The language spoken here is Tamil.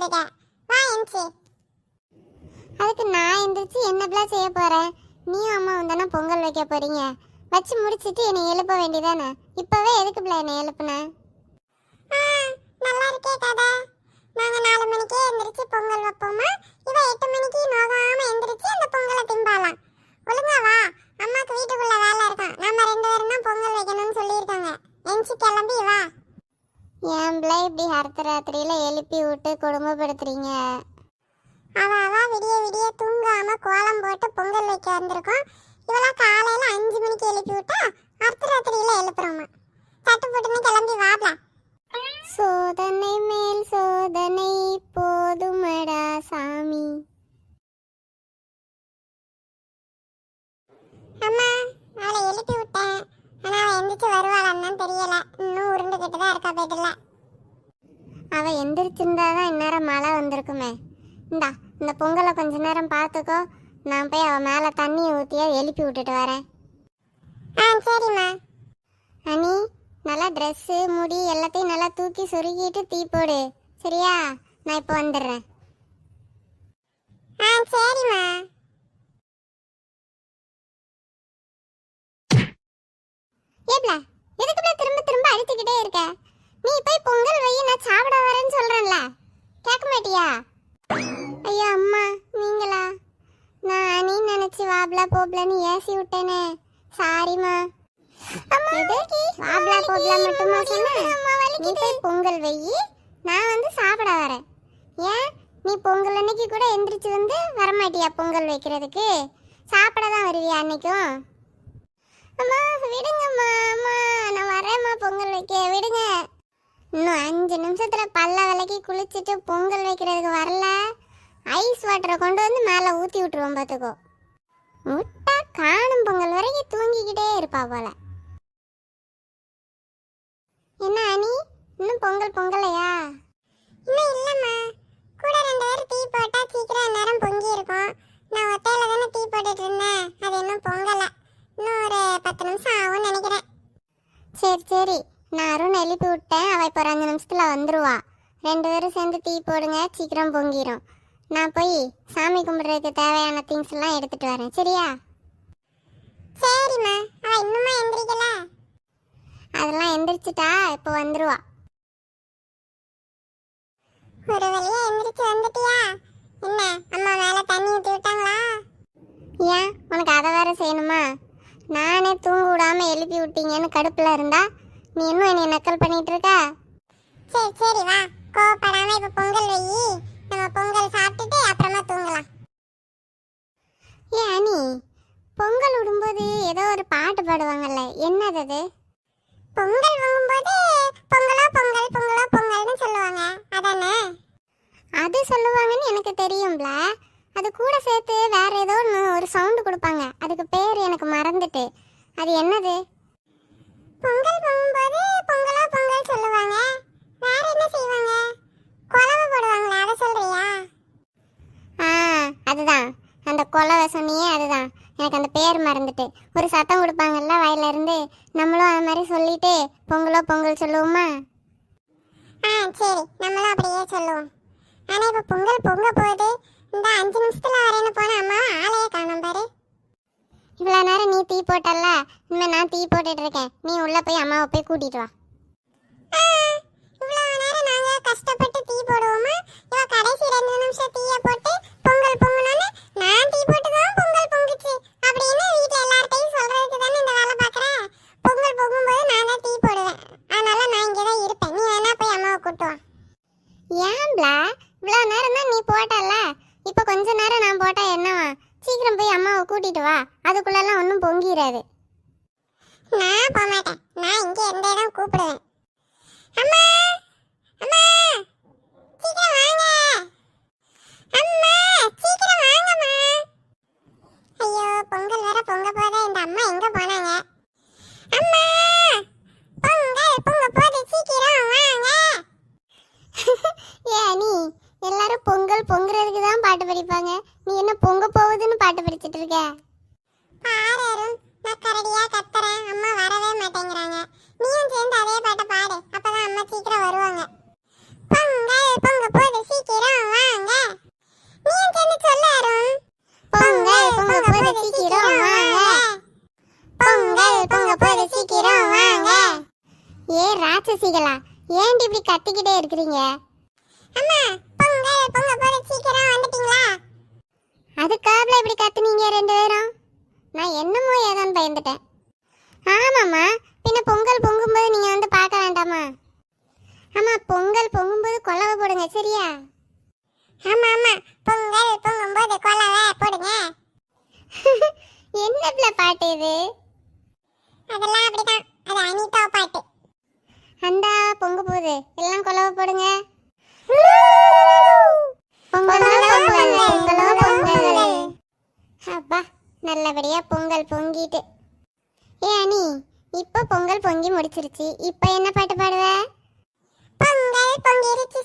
பண்ணிட்டு இருக்க. வா எந்திச்சு. அதுக்கு நான் எந்திரிச்சு என்னப்பெல்லாம் செய்ய போறேன்? நீயும் அம்மா வந்தானே பொங்கல் வைக்க போறீங்க. வச்சு முடிச்சிட்டு என்னை எழுப்ப வேண்டியதானே? இப்பவே எதுக்கு பிள்ளை என்னை எழுப்புன? நல்லா இருக்கே கதை. நாங்க 4 மணிக்கே எந்திரிச்சு பொங்கல் வைப்போமா, இவ 8 மணிக்கு நோகாம எந்திரிச்சு அந்த பொங்கலை திம்பாலாம். ஒழுங்கா வா, அம்மாக்கு வீட்டுக்குள்ள வேலை இருக்கான். நம்ம 2 பேரும் தான் பொங்கல் வைக்கணும்னு சொல்லியிருக்காங்க. எந்திச்சு கிளம்பி வா. என் பிள்ளை இப்படி அர்த்த ராத்திரியில எழுப்பி விட்டு குடும்பப்படுத்துறீங்க. அவ விடிய விடிய தூங்காம கோலம் போட்டு பொங்கல் வைக்க வந்திருக்கோம். இவெல்லாம் காலையில 5 மணிக்கு எழுப்பி விட்டா அர்த்த ராத்திரியில எழுப்புறோமா. தட்டு போட்டுன்னு கிளம்பி வாப்ல. சோதனை மேல் சோதனை போதுமடா சாமி. அம்மா அவளை எழுப்பி விட்டேன். ஆனா அவ எந்திரிச்சு வருவாளான்னு தெரியல. இன்னும் உருண்டுகிட்டு தான் இருக்கா பெட்ல. அவ எந்திரிச்சிருந்தாதான் இந்நேரம் மழை வந்திருக்குமே. இந்தா இந்த பொங்கலை கொஞ்ச நேரம் பார்த்துக்கோ. நான் போய் அவ மேல தண்ணி ஊத்தியா எழுப்பி விட்டுட்டு வரேன். சரிம்மா. அனி, நல்லா ட்ரெஸ்ஸு முடி எல்லாத்தையும் நல்லா தூக்கி சுருக்கிட்டு தீ போடு, சரியா? நான் இப்போ வந்துடுறேன். சரிம்மா. ஏப்ல, எதுக்குள்ள திரும்ப திரும்ப அடிச்சுக்கிட்டே இருக்க? நீ போய் பொங்கல் வை, நான் சாப்பிட வரேன்னு சொல்றேன்ல, கேட்க மாட்டியா? ஐயா அம்மா, நீங்களா? நான் அனி நினைச்சு வாப்லா போப்லான்னு ஏசி விட்டேனே, சாரிம்மா. வாப்லா போப்லா மட்டுமா சொன்னேன்? நீ போய் பொங்கல் வை, நான் வந்து சாப்பிட வரேன். ஏன் நீ பொங்கல் அன்னைக்கு கூட எந்திரிச்சு வந்து வரமாட்டியா பொங்கல் வைக்கிறதுக்கு? சாப்பிட தான் வருவியா அன்னைக்கும்? அம்மா விடுங்கம்மா, அம்மா நான் வரேம்மா பொங்கல் வைக்க, விடுங்க. இன்னும் 5 நிமிஷத்துல பல்ல விளக்கி குளிச்சுட்டு பொங்கல் வைக்கிறதுக்கு வரல, ஐஸ் வாட்டரை கொண்டு வந்து மேலே ஊற்றி விட்டுருவோம் பார்த்துக்கோ. முட்டா காணும் பொங்கல் வரைக்கும் தூங்கிக்கிட்டே இருப்பா போல. என்ன அனி, இன்னும் பொங்கல் பொங்கலையா? இன்னும் இல்லம்மா. கூட 2 பேர் டீ போட்டா சீக்கிரம் நேரம் பொங்கி இருக்கும். நான் ஒத்தையில தானே டீ போட்டுட்டு இருந்தேன். அது இன்னும் பொங்கல. இன்னும் ஒரு 10 நிமிஷம் ஆகும்னு நினைக்கிறேன். சரி சரி, நான் அருண் எழுப்பி விட்டேன். அவள் இப்போ ஒரு 5 நிமிஷத்துல வந்துருவா. 2 பேரும் சேர்ந்து டீ போடுங்க, சீக்கிரம் பொங்கிடும். நான் போய் சாமி கும்பிட்றதுக்கு தேவையான திங்ஸ் எல்லாம் எடுத்துட்டு வரேன், சரியா? சரிம்மா. அவ இன்னுமா எந்திரிக்கல? அதெல்லாம் எந்திரிச்சிட்டா, இப்போ வந்துருவா. ஒரு வழியா எந்திரிச்சு வந்துட்டியா? என்ன அம்மா மேல தண்ணி ஊற்றி விட்டாங்களா? ஏன் உனக்கு அதை வேற செய்யணுமா? நானே தூங்க விடாம எழுப்பி விட்டீங்கன்னு கடுப்புல இருந்தா நீ இன்னும் என்னை நக்கல் பண்ணிட்டு இருக்க. சரி வா, கோவப்படாம இப்ப பொங்கல் வை. நம்ம பொங்கல் சாப்பிட்டுட்டு அப்புறமா தூங்கலாம். ஏன் அனி, பொங்கல் விடும்போது ஏதோ ஒரு பாட்டு பாடுவாங்கல்ல, என்னது அது? பொங்கல் வாங்கும்போது பொங்கலோ பொங்கல் பொங்கலோ பொங்கல்னு சொல்லுவாங்க, அதானே? அது சொல்லுவாங்கன்னு எனக்கு தெரியும்ல. அது கூட சேர்த்து வேற ஏதோ ஒரு சவுண்டு கொடுப்பாங்க. அதுக்கு பேர் எனக்கு மறந்துட்டு. அது என்னது? பொங்கல் வாங்கும்போது பொங்கலோ பொங்கல் சொல்லுவாங்க. வேற என்ன செய்வாங்க? குழம்பு போடுவாங்களா, அதை சொல்றியா? அதுதான், அந்த கொலவை சொன்னியே அதுதான். எனக்கு அந்த பேர் மறந்துட்டு. ஒரு சத்தம் கொடுப்பாங்கல்ல வாயில இருந்து, நம்மளும் அது மாதிரி சொல்லிட்டு பொங்கலோ பொங்கல் சொல்லுவோமா? சரி, நம்மளும் அப்படியே சொல்லுவோம். ஆனா இப்ப பொங்கல் பொங்க போகுது. இந்த 5 நிமிஷத்துல வரேன்னு போன அம்மா ஆளையே காணோம் பாரு. இவ்வளோ நேரம் நீ டீ போட்டல்ல, இனிமேல் நான் டீ போட்டுட்டு இருக்கேன். நீ உள்ள போய் அம்மாவை போய் கூட்டிட்டு வா. இவ்வளவு நேரம் நாங்க கஷ்டப்பட்டு டீ போடுவோமா? இவ கடைசி 2 நிமிஷம் டீயை போட்டு பொங்கல் பொங்கணும்னு நான் டீ போட்டு தான் பொங்கல் பொங்குச்சு அப்படின்னு வீட்டுல எல்லார்ட்டையும் சொல்றதுக்கு தானே இந்த வேலை பாக்குறேன். பொங்கல் பொங்கும்போது நான் தான் டீ போடுவேன். அதனால நான் இங்கதான் இருப்பேன். நீ வேணா போய் அம்மாவை கூட்டு வா. ஏன்ல இவ்வளோ நேரம் தான் நீ போட்டல்ல, இப்போ கொஞ்ச நேரம் நான் போட்டா என்னவா? சீக்கிரம் போய் அம்மாவை கூட்டிட்டு வா, அதுக்குள்ளெல்லாம் ஒன்றும் பொங்கிடாது. நான் போக மாட்டேன். நான் இங்க எந்த இடம் கூப்பிடுவேன். அம்மா அம்மா சீக்கிரம் வாங்க. அம்மா சீக்கிரம் வாங்கம்மா. ஐயோ, பொங்கல் வேற பொங்க போதே. இந்த அம்மா எங்க போனாங்க? அம்மா பொங்கல் பொங்க போது, சீக்கிரம் வாங்க. ஏ அனி, எல்லாரும் பொங்கல் பொங்குறதுக்கு தான் பாட்டு படிப்பாங்க. நீ என்ன பொங்க போகுதுன்னு பாட்டு படிச்சிட்டு இருக்க? பாரு அருண், நான் கரடியா கத்துறேன், அம்மா வரவே மாட்டேங்கிறாங்க. நீயும் சேர்ந்து அதே பாட்டை பாடு, அப்பதான் அம்மா சீக்கிரம் வருவாங்க. பொங்கல் பொங்க போது, சீக்கிரம் பொங்கல் பொங்க போற சீக்கிரம் வந்துட்டீங்களா? அதுக்காக இப்படி கத்துனீங்க ரெண்டு பேரும்? நான் என்னமோ ஏதோன்னு பயந்துட்டேன். ஆமாம்மா, பின்ன பொங்கல் பொங்கும்போது நீங்க வந்து பார்க்க வேண்டாமா? ஆமா, பொங்கல் பொங்கும்போது கொலவை போடுங்க, சரியா? ஆமா ஆமா, பொங்கல் பொங்கும்போது கொலவை போடுங்க. என்ன பிள்ளை பாட்டு இது? அதெல்லாம் அப்படிதான், அது அனிதா பாட்டு. அண்டா பொங்க போகுது, எல்லாம் கொலவை போடுங்க. பொங்கலோ பொங்கல், பொங்கலோ பொங்கல். அப்பா, நல்லபடியா பொங்கல் பொங்கிட்டு. ஏ அனி, இப்போ பொங்கல் பொங்கி முடிச்சிருச்சு. இப்போ என்ன பாட்டு பாடுவ? பொங்கல் பொங்கிருச்சு